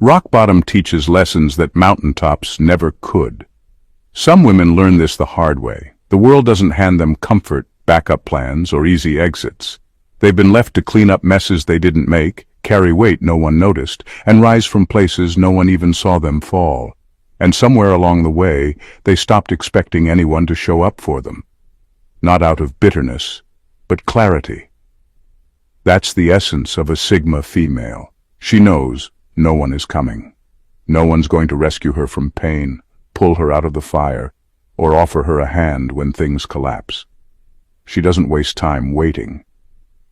Rock bottom teaches lessons that mountaintops never could. Some women learn this the hard way. The world doesn't hand them comfort, backup plans, or easy exits. They've been left to clean up messes they didn't make, carry weight no one noticed, and rise from places no one even saw them fall. And somewhere along the way, they stopped expecting anyone to show up for them. Not out of bitterness, but clarity. That's the essence of a Sigma female. She knows no one is coming. No one's going to rescue her from pain, pull her out of the fire, or offer her a hand when things collapse. She doesn't waste time waiting.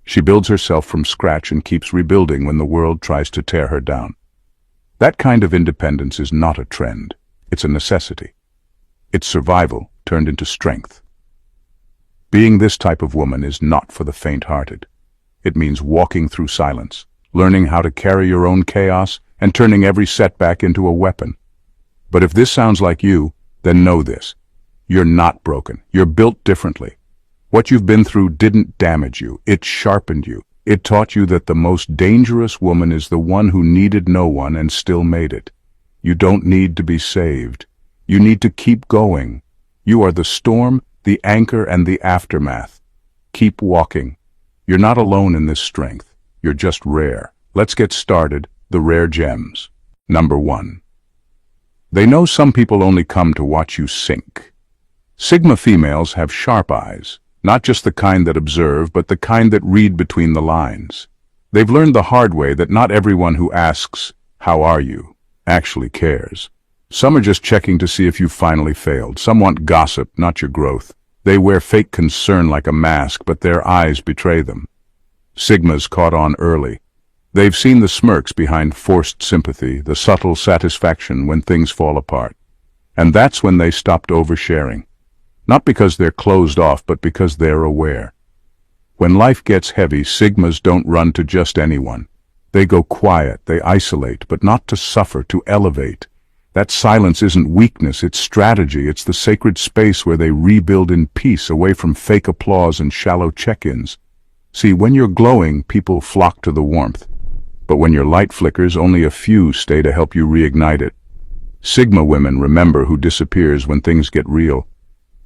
She builds herself from scratch and keeps rebuilding when the world tries to tear her down. That kind of independence is not a trend. It's a necessity. It's survival turned into strength. Being this type of woman is not for the faint-hearted. It means walking through silence, learning how to carry your own chaos, and turning every setback into a weapon. But if this sounds like you, then know this. You're not broken. You're built differently. What you've been through didn't damage you. It sharpened you. It taught you that the most dangerous woman is the one who needed no one and still made it. You don't need to be saved. You need to keep going. You are the storm, the anchor, and the aftermath. Keep walking. You're not alone in this strength. You're just rare. Let's get started. The rare gems. Number 1. They know some people only come to watch you sink. Sigma females have sharp eyes, not just the kind that observe, but the kind that read between the lines. They've learned the hard way that not everyone who asks, "How are you?" actually cares. Some are just checking to see if you've finally failed. Some want gossip, not your growth. They wear fake concern like a mask, but their eyes betray them. Sigmas caught on early. They've seen the smirks behind forced sympathy, the subtle satisfaction when things fall apart. And that's when they stopped oversharing. Not because they're closed off, but because they're aware. When life gets heavy, Sigmas don't run to just anyone. They go quiet, they isolate, but not to suffer, to elevate. That silence isn't weakness, it's strategy. It's the sacred space where they rebuild in peace, away from fake applause and shallow check-ins. See, when you're glowing, people flock to the warmth. But when your light flickers, only a few stay to help you reignite it. Sigma women remember who disappears when things get real.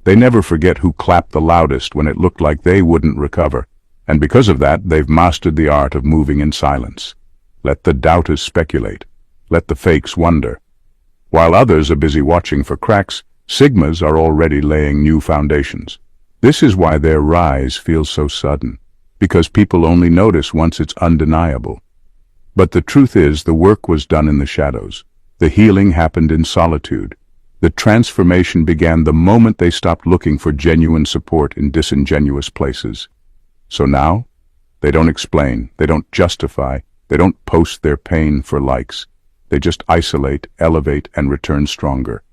They never forget who clapped the loudest when it looked like they wouldn't recover. And because of that, they've mastered the art of moving in silence. Let the doubters speculate. Let the fakes wonder. While others are busy watching for cracks, Sigmas are already laying new foundations. This is why their rise feels so sudden, because people only notice once it's undeniable. But the truth is, the work was done in the shadows. The healing happened in solitude. The transformation began the moment they stopped looking for genuine support in disingenuous places. So now, they don't explain, they don't justify, they don't post their pain for likes. They just isolate, elevate, and return stronger.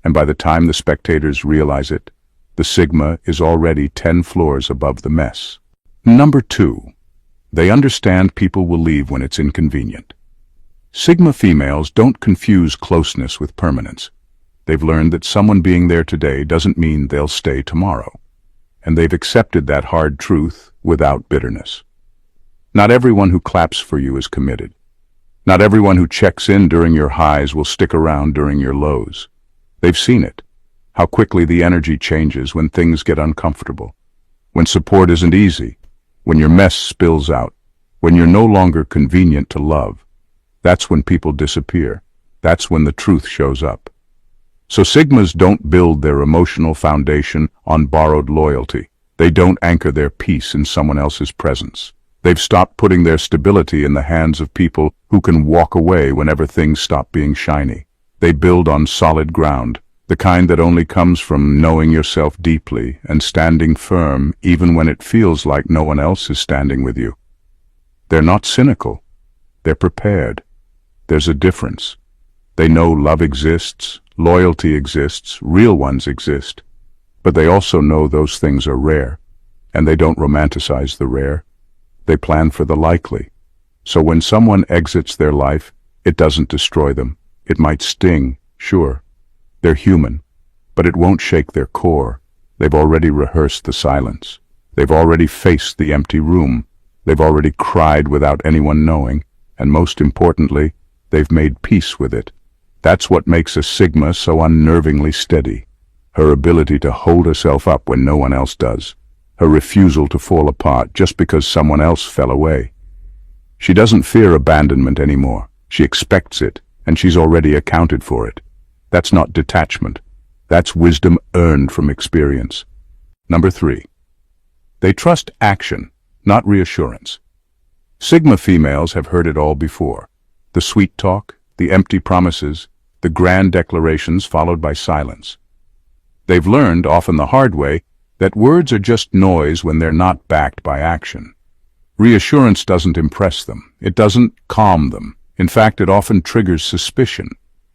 And by the time the spectators realize it, the Sigma is already 10 floors above the mess. Number 2. They understand people will leave when it's inconvenient. Sigma females don't confuse closeness with permanence. They've learned that someone being there today doesn't mean they'll stay tomorrow. And they've accepted that hard truth without bitterness. Not everyone who claps for you is committed. Not everyone who checks in during your highs will stick around during your lows. They've seen it, how quickly the energy changes when things get uncomfortable, when support isn't easy, when your mess spills out, when you're no longer convenient to love. That's when people disappear. That's when the truth shows up. So Sigmas don't build their emotional foundation on borrowed loyalty. They don't anchor their peace in someone else's presence. They've stopped putting their stability in the hands of people who can walk away whenever things stop being shiny. They build on solid ground, the kind that only comes from knowing yourself deeply and standing firm even when it feels like no one else is standing with you. They're not cynical. They're prepared. There's a difference. They know love exists, loyalty exists, real ones exist. But they also know those things are rare, and they don't romanticize the rare. They plan for the likely. So when someone exits their life, it doesn't destroy them. It might sting, sure. They're human, but it won't shake their core. They've already rehearsed the silence. They've already faced the empty room. They've already cried without anyone knowing. And most importantly, They've made peace with it. That's what makes a Sigma so unnervingly steady. Her ability to hold herself up when no one else does. Her refusal to fall apart just because someone else fell away. She doesn't fear abandonment anymore. She expects it, and she's already accounted for it. That's not detachment. That's wisdom earned from experience. Number 3. They trust action, not reassurance. Sigma females have heard it all before. The sweet talk, the empty promises, the grand declarations followed by silence. They've learned, often the hard way, that words are just noise when they're not backed by action. Reassurance doesn't impress them. It doesn't calm them. In fact, it often triggers suspicion.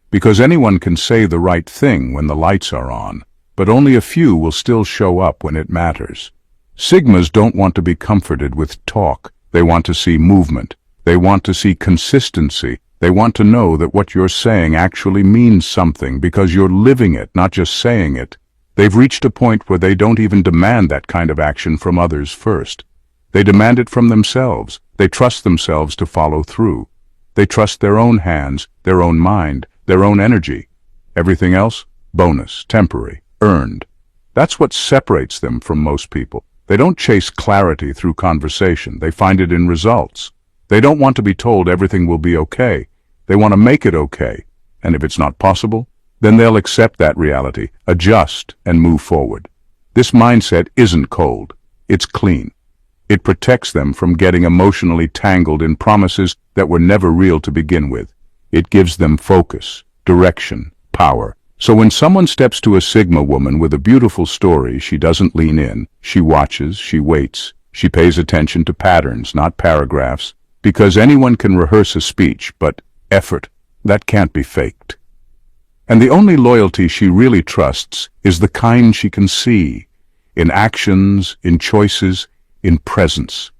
Because anyone can say the right thing when the lights are on, but only a few will still show up when it matters. Sigmas don't want to be comforted with talk. They want to see movement. They want to see consistency. They want to know that what you're saying actually means something because you're living it, not just saying it. They've reached a point where they don't even demand that kind of action from others first. They demand it from themselves. They trust themselves to follow through. They trust their own hands, their own mind, their own energy. Everything else? Bonus, temporary, earned. That's what separates them from most people. They don't chase clarity through conversation. They find it in results. They don't want to be told everything will be okay. They want to make it okay. And if it's not possible, then they'll accept that reality, adjust, and move forward. This mindset isn't cold. It's clean. It protects them from getting emotionally tangled in promises that were never real to begin with. It gives them focus, direction, power. So when someone steps to a Sigma woman with a beautiful story, she doesn't lean in. She watches, she waits. She pays attention to patterns, not paragraphs. Because anyone can rehearse a speech, but effort, that can't be faked. And the only loyalty she really trusts is the kind she can see, in actions, in choices, in presence.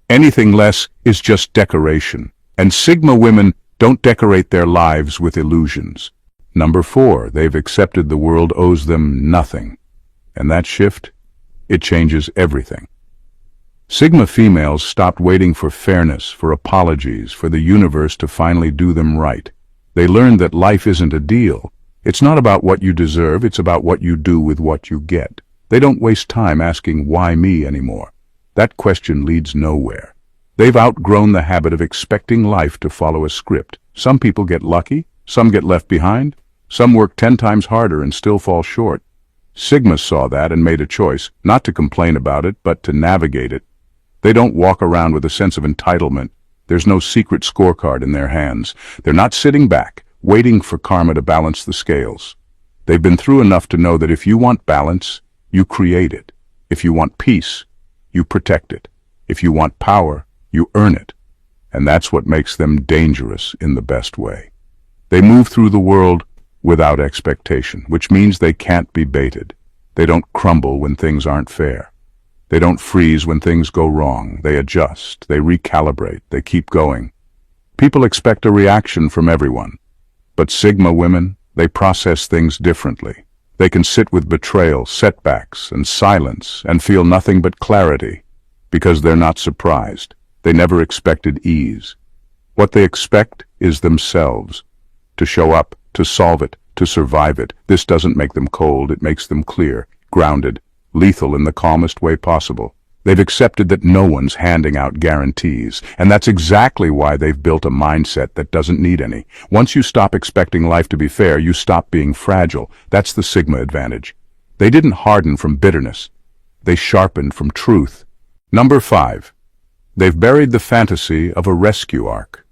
Anything less is just decoration, and Sigma women don't decorate their lives with illusions. Number 4, they've accepted the world owes them nothing. And that shift, it changes everything. Sigma females stopped waiting for fairness, for apologies, for the universe to finally do them right. They learned that life isn't a deal. It's not about what you deserve, it's about what you do with what you get. They don't waste time asking why me anymore. That question leads nowhere. They've outgrown the habit of expecting life to follow a script. Some people get lucky, some get left behind, some work 10 times harder and still fall short. Sigma saw that and made a choice, not to complain about it, but to navigate it. They don't walk around with a sense of entitlement. There's no secret scorecard in their hands. They're not sitting back, waiting for karma to balance the scales. They've been through enough to know that if you want balance, you create it. If you want peace, you protect it. If you want power, you earn it. And that's what makes them dangerous in the best way. They move through the world without expectation, which means they can't be baited. They don't crumble when things aren't fair. They don't freeze when things go wrong. They adjust, they recalibrate, they keep going. People expect a reaction from everyone. But Sigma women, they process things differently. They can sit with betrayal, setbacks, and silence and feel nothing but clarity because they're not surprised. They never expected ease. What they expect is themselves. To show up, to solve it, to survive it. This doesn't make them cold, it makes them clear, grounded, lethal in the calmest way possible. They've accepted that no one's handing out guarantees, and that's exactly why they've built a mindset that doesn't need any. Once you stop expecting life to be fair, you stop being fragile. That's the Sigma advantage. They didn't harden from bitterness. They sharpened from truth. Number 5. They've buried the fantasy of a rescue arc.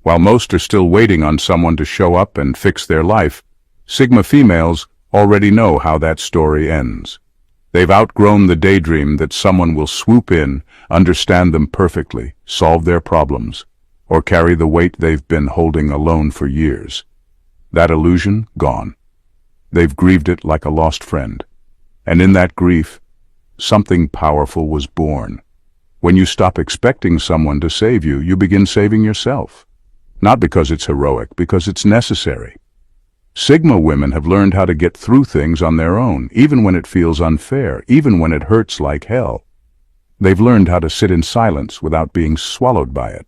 While most are still waiting on someone to show up and fix their life, Sigma females already know how that story ends. They've outgrown the daydream that someone will swoop in, understand them perfectly, solve their problems, or carry the weight they've been holding alone for years. That illusion, gone. They've grieved it like a lost friend. And in that grief, something powerful was born. When you stop expecting someone to save you, you begin saving yourself. Not because it's heroic, because it's necessary. Sigma women have learned how to get through things on their own, even when it feels unfair, even when it hurts like hell. They've learned how to sit in silence without being swallowed by it.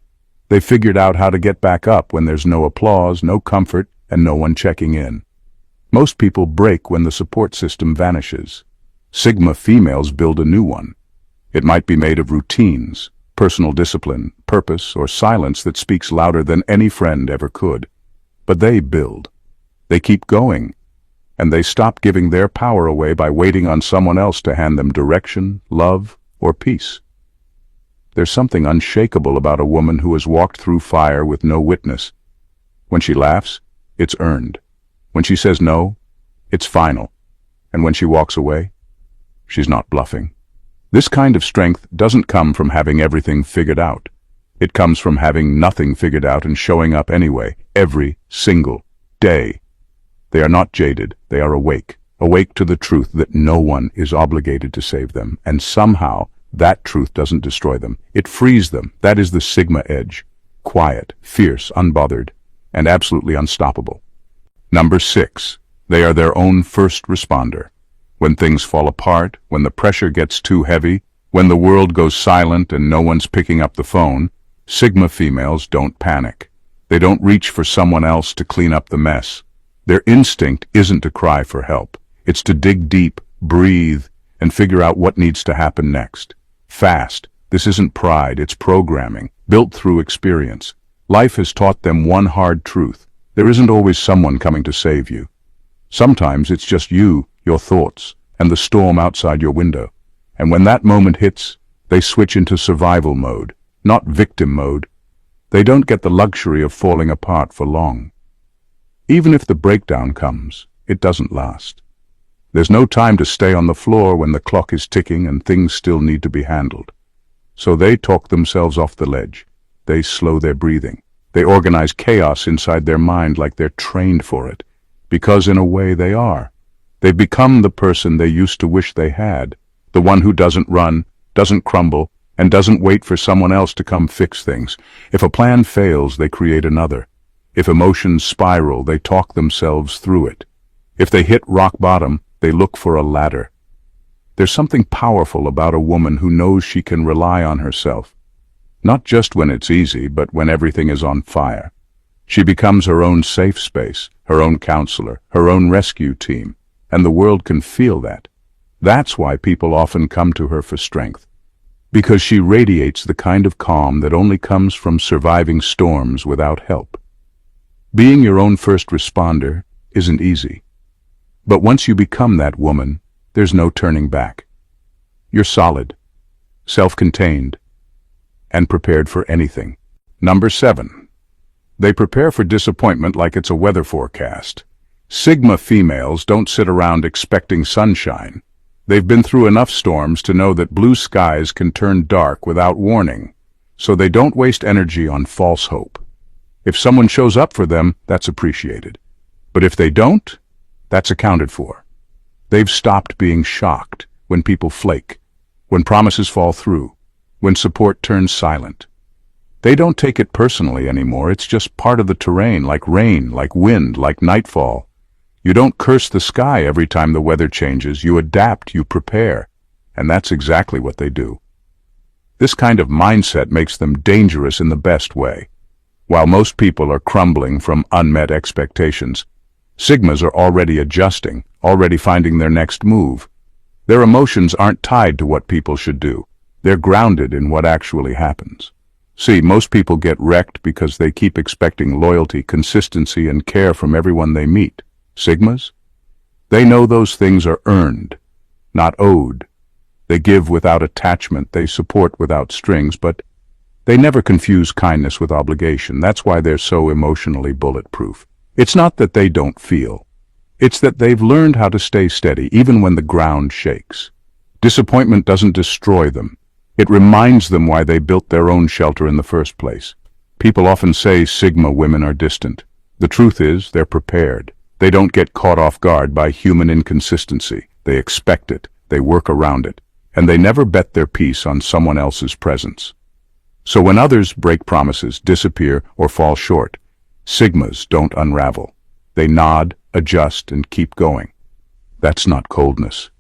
They figured out how to get back up when there's no applause, no comfort, and no one checking in. Most people break when the support system vanishes. Sigma females build a new one. It might be made of routines, personal discipline, purpose, or silence that speaks louder than any friend ever could. But they build. They keep going. And they stop giving their power away by waiting on someone else to hand them direction, love, or peace. There's something unshakable about a woman who has walked through fire with no witness. When she laughs, it's earned. When she says no, it's final. And when she walks away, she's not bluffing. This kind of strength doesn't come from having everything figured out. It comes from having nothing figured out and showing up anyway, every single day. They are not jaded, they are awake. Awake to the truth that no one is obligated to save them, and somehow that truth doesn't destroy them. It frees them. That is the Sigma edge. Quiet, fierce, unbothered, and absolutely unstoppable. Number 6. They are their own first responder. When things fall apart, when the pressure gets too heavy, when the world goes silent and no one's picking up the phone, Sigma females don't panic. They don't reach for someone else to clean up the mess. Their instinct isn't to cry for help. It's to dig deep, breathe, and figure out what needs to happen next. Fast. This isn't pride, it's programming, built through experience. Life has taught them one hard truth. There isn't always someone coming to save you. Sometimes it's just you, your thoughts, and the storm outside your window. And when that moment hits, they switch into survival mode, not victim mode. They don't get the luxury of falling apart for long. Even if the breakdown comes, it doesn't last. There's no time to stay on the floor when the clock is ticking and things still need to be handled. So they talk themselves off the ledge. They slow their breathing. They organize chaos inside their mind like they're trained for it. Because in a way they are. They've become the person they used to wish they had. The one who doesn't run, doesn't crumble, and doesn't wait for someone else to come fix things. If a plan fails, they create another. If emotions spiral, they talk themselves through it. If they hit rock bottom, they look for a ladder. There's something powerful about a woman who knows she can rely on herself. Not just when it's easy, but when everything is on fire. She becomes her own safe space, her own counselor, her own rescue team, and the world can feel that. That's why people often come to her for strength. Because she radiates the kind of calm that only comes from surviving storms without help. Being your own first responder isn't easy. But once you become that woman, there's no turning back. You're solid, self-contained, and prepared for anything. Number 7. They prepare for disappointment like it's a weather forecast. Sigma females don't sit around expecting sunshine. They've been through enough storms to know that blue skies can turn dark without warning, so they don't waste energy on false hope. If someone shows up for them, that's appreciated. But if they don't, that's accounted for. They've stopped being shocked when people flake, when promises fall through, when support turns silent. They don't take it personally anymore. It's just part of the terrain, like rain, like wind, like nightfall. You don't curse the sky every time the weather changes. You adapt, you prepare. And that's exactly what they do. This kind of mindset makes them dangerous in the best way. While most people are crumbling from unmet expectations, Sigmas are already adjusting, already finding their next move. Their emotions aren't tied to what people should do. They're grounded in what actually happens. See, most people get wrecked because they keep expecting loyalty, consistency, and care from everyone they meet. Sigmas? They know those things are earned, not owed. They give without attachment, they support without strings, but they never confuse kindness with obligation. That's why they're so emotionally bulletproof. It's not that they don't feel. It's that they've learned how to stay steady even when the ground shakes. Disappointment doesn't destroy them. It reminds them why they built their own shelter in the first place. People often say Sigma women are distant. The truth is, they're prepared. They don't get caught off guard by human inconsistency. They expect it, they work around it, and they never bet their peace on someone else's presence. So when others break promises, disappear, or fall short, Sigmas don't unravel. They nod, adjust, and keep going. That's not coldness.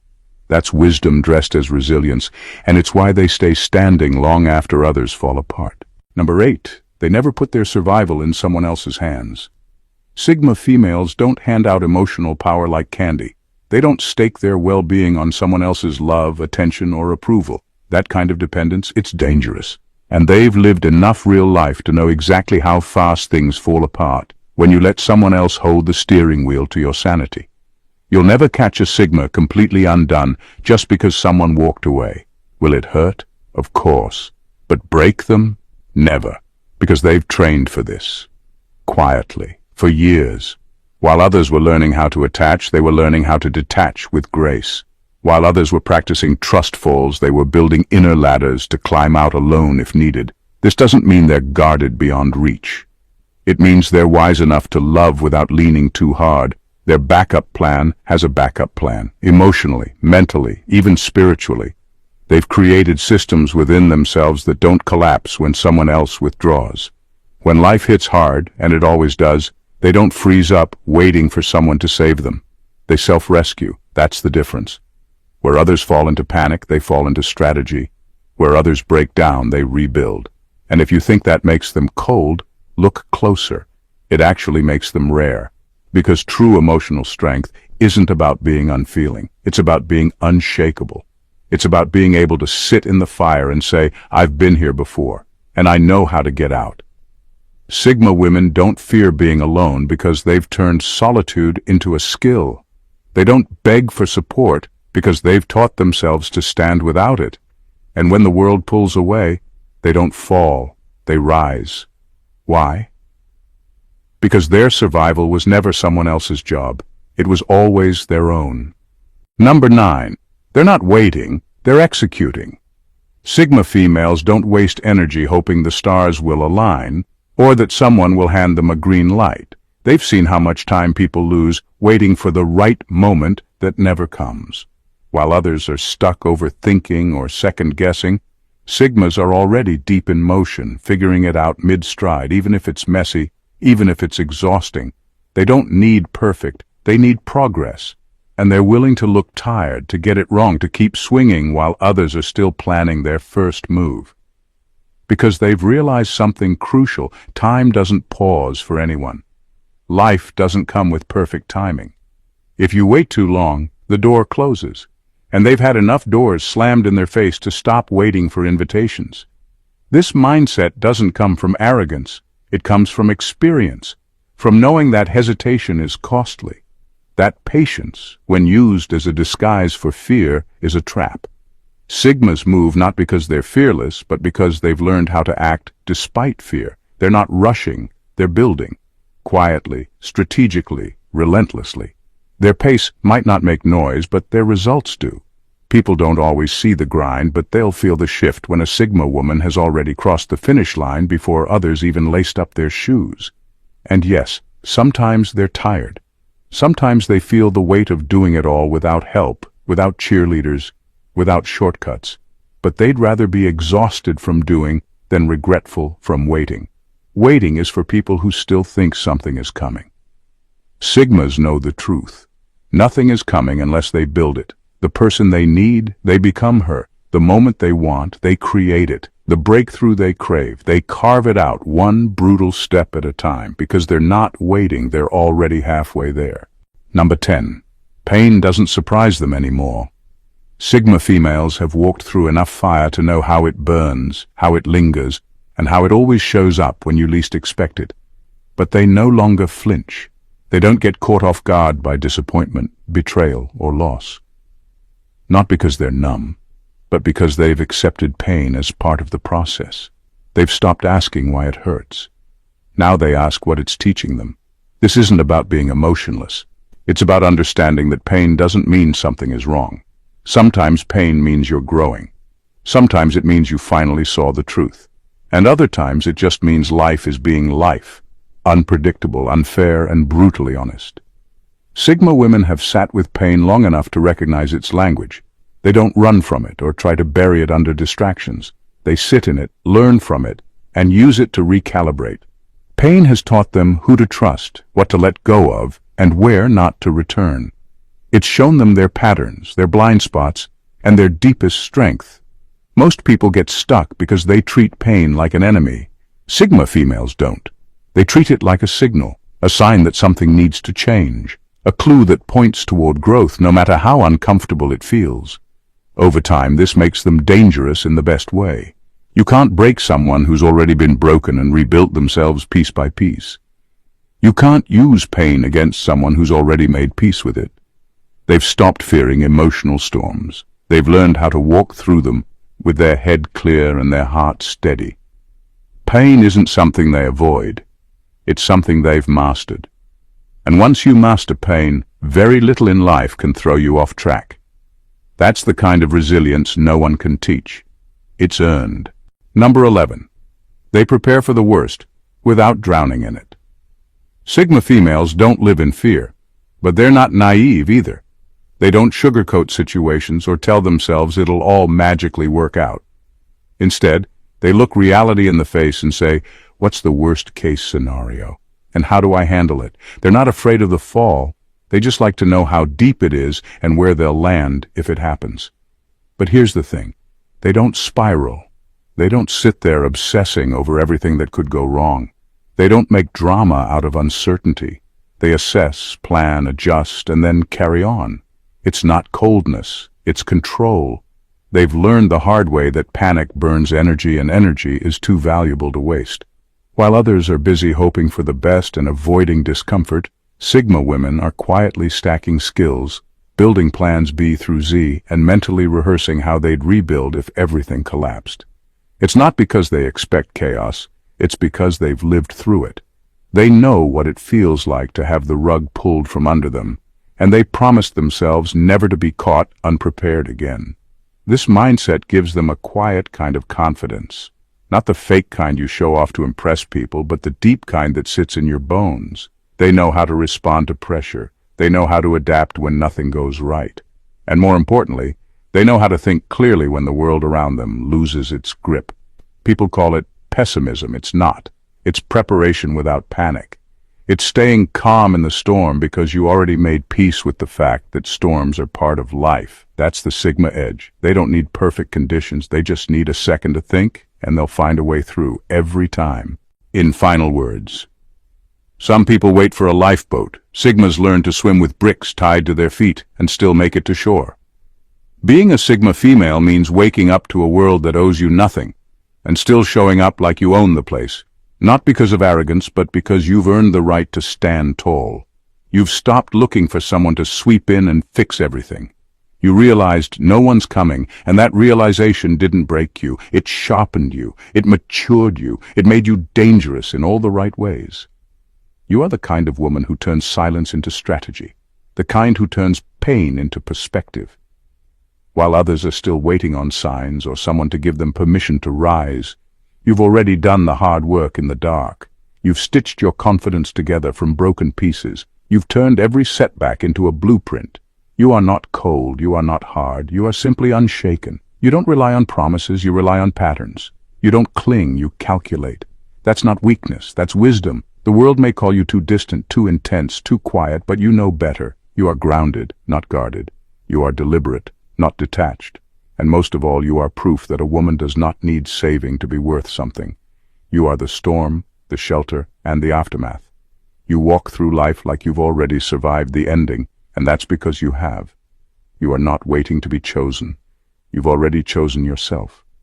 That's wisdom dressed as resilience, and it's why they stay standing long after others fall apart. Number 8. They never put their survival in someone else's hands. Sigma females don't hand out emotional power like candy. They don't stake their well-being on someone else's love, attention, or approval. That kind of dependence, it's dangerous. And they've lived enough real life to know exactly how fast things fall apart when you let someone else hold the steering wheel to your sanity. You'll never catch a Sigma completely undone just because someone walked away. Will it hurt? Of course. But break them? Never. Because they've trained for this. Quietly. For years. While others were learning how to attach, they were learning how to detach with grace. While others were practicing trust falls, they were building inner ladders to climb out alone if needed. This doesn't mean they're guarded beyond reach. It means they're wise enough to love without leaning too hard. Their backup plan has a backup plan, emotionally, mentally, even spiritually. They've created systems within themselves that don't collapse when someone else withdraws. When life hits hard, and it always does, they don't freeze up waiting for someone to save them. They self-rescue. That's the difference. Where others fall into panic, they fall into strategy. Where others break down, they rebuild. And if you think that makes them cold, look closer. It actually makes them rare. Because true emotional strength isn't about being unfeeling. It's about being unshakable. It's about being able to sit in the fire and say, I've been here before, and I know how to get out. Sigma women don't fear being alone because they've turned solitude into a skill. They don't beg for support because they've taught themselves to stand without it. And when the world pulls away, they don't fall, they rise. Why? Because their survival was never someone else's job. It was always their own. Number 9. They're not waiting, they're executing. Sigma females don't waste energy hoping the stars will align, or that someone will hand them a green light. They've seen how much time people lose waiting for the right moment that never comes. While others are stuck overthinking or second-guessing, Sigmas are already deep in motion, figuring it out mid-stride, even if it's messy, even if it's exhausting. They don't need perfect, they need progress. And they're willing to look tired, to get it wrong, to keep swinging while others are still planning their first move. Because they've realized something crucial: time doesn't pause for anyone. Life doesn't come with perfect timing. If you wait too long, the door closes. And they've had enough doors slammed in their face to stop waiting for invitations. This mindset doesn't come from arrogance. It comes from experience, from knowing that hesitation is costly. That patience, when used as a disguise for fear, is a trap. Sigmas move not because they're fearless, but because they've learned how to act despite fear. They're not rushing, they're building. Quietly, strategically, relentlessly. Their pace might not make noise, but their results do. People don't always see the grind, but they'll feel the shift when a Sigma woman has already crossed the finish line before others even laced up their shoes. And yes, sometimes they're tired. Sometimes they feel the weight of doing it all without help, without cheerleaders, without shortcuts. But they'd rather be exhausted from doing than regretful from waiting. Waiting is for people who still think something is coming. Sigmas know the truth. Nothing is coming unless they build it. The person they need, they become her. The moment they want, they create it. The breakthrough they crave, they carve it out one brutal step at a time, because they're not waiting, they're already halfway there. Number 10. Pain doesn't surprise them anymore. Sigma females have walked through enough fire to know how it burns, how it lingers, and how it always shows up when you least expect it. But they no longer flinch. They don't get caught off guard by disappointment, betrayal, or loss. Not because they're numb, but because they've accepted pain as part of the process. They've stopped asking why it hurts. Now they ask what it's teaching them. This isn't about being emotionless. It's about understanding that pain doesn't mean something is wrong. Sometimes pain means you're growing. Sometimes it means you finally saw the truth. And other times it just means life is being life. Unpredictable, unfair, and brutally honest. Sigma women have sat with pain long enough to recognize its language. They don't run from it or try to bury it under distractions. They sit in it, learn from it, and use it to recalibrate. Pain has taught them who to trust, what to let go of, and where not to return. It's shown them their patterns, their blind spots, and their deepest strength. Most people get stuck because they treat pain like an enemy. Sigma females don't. They treat it like a signal, a sign that something needs to change, a clue that points toward growth no matter how uncomfortable it feels. Over time, this makes them dangerous in the best way. You can't break someone who's already been broken and rebuilt themselves piece by piece. You can't use pain against someone who's already made peace with it. They've stopped fearing emotional storms. They've learned how to walk through them with their head clear and their heart steady. Pain isn't something they avoid. It's something they've mastered. And once you master pain, very little in life can throw you off track. That's the kind of resilience no one can teach. It's earned. Number 11. They prepare for the worst without drowning in it. Sigma females don't live in fear, but they're not naive either. They don't sugarcoat situations or tell themselves it'll all magically work out. Instead, they look reality in the face and say, what's the worst case scenario? And how do I handle it? They're not afraid of the fall. They just like to know how deep it is and where they'll land if it happens. But here's the thing. They don't spiral. They don't sit there obsessing over everything that could go wrong. They don't make drama out of uncertainty. They assess, plan, adjust, and then carry on. It's not coldness, it's control. They've learned the hard way that panic burns energy and energy is too valuable to waste. While others are busy hoping for the best and avoiding discomfort, Sigma women are quietly stacking skills, building plans B through Z, and mentally rehearsing how they'd rebuild if everything collapsed. It's not because they expect chaos, it's because they've lived through it. They know what it feels like to have the rug pulled from under them, and they promised themselves never to be caught unprepared again. This mindset gives them a quiet kind of confidence, not the fake kind you show off to impress people, but the deep kind that sits in your bones. They know how to respond to pressure. They know how to adapt when nothing goes right. And more importantly, they know how to think clearly when the world around them loses its grip. People call it pessimism. It's not. It's preparation without panic. It's staying calm in the storm because you already made peace with the fact that storms are part of life. That's the Sigma edge. They don't need perfect conditions. They just need a second to think, and they'll find a way through every time. In final words, some people wait for a lifeboat. Sigmas learn to swim with bricks tied to their feet and still make it to shore. Being a Sigma female means waking up to a world that owes you nothing, and still showing up like you own the place. Not because of arrogance, but because you've earned the right to stand tall. You've stopped looking for someone to sweep in and fix everything. You realized no one's coming, and that realization didn't break you. It sharpened you. It matured you. It made you dangerous in all the right ways. You are the kind of woman who turns silence into strategy, the kind who turns pain into perspective. While others are still waiting on signs or someone to give them permission to rise, you've already done the hard work in the dark. You've stitched your confidence together from broken pieces. You've turned every setback into a blueprint. You are not cold, you are not hard, you are simply unshaken. You don't rely on promises, you rely on patterns. You don't cling, you calculate. That's not weakness, that's wisdom. The world may call you too distant, too intense, too quiet, but you know better. You are grounded, not guarded. You are deliberate, not detached. And most of all, you are proof that a woman does not need saving to be worth something. You are the storm, the shelter, and the aftermath. You walk through life like you've already survived the ending, and that's because you have. You are not waiting to be chosen. You've already chosen yourself.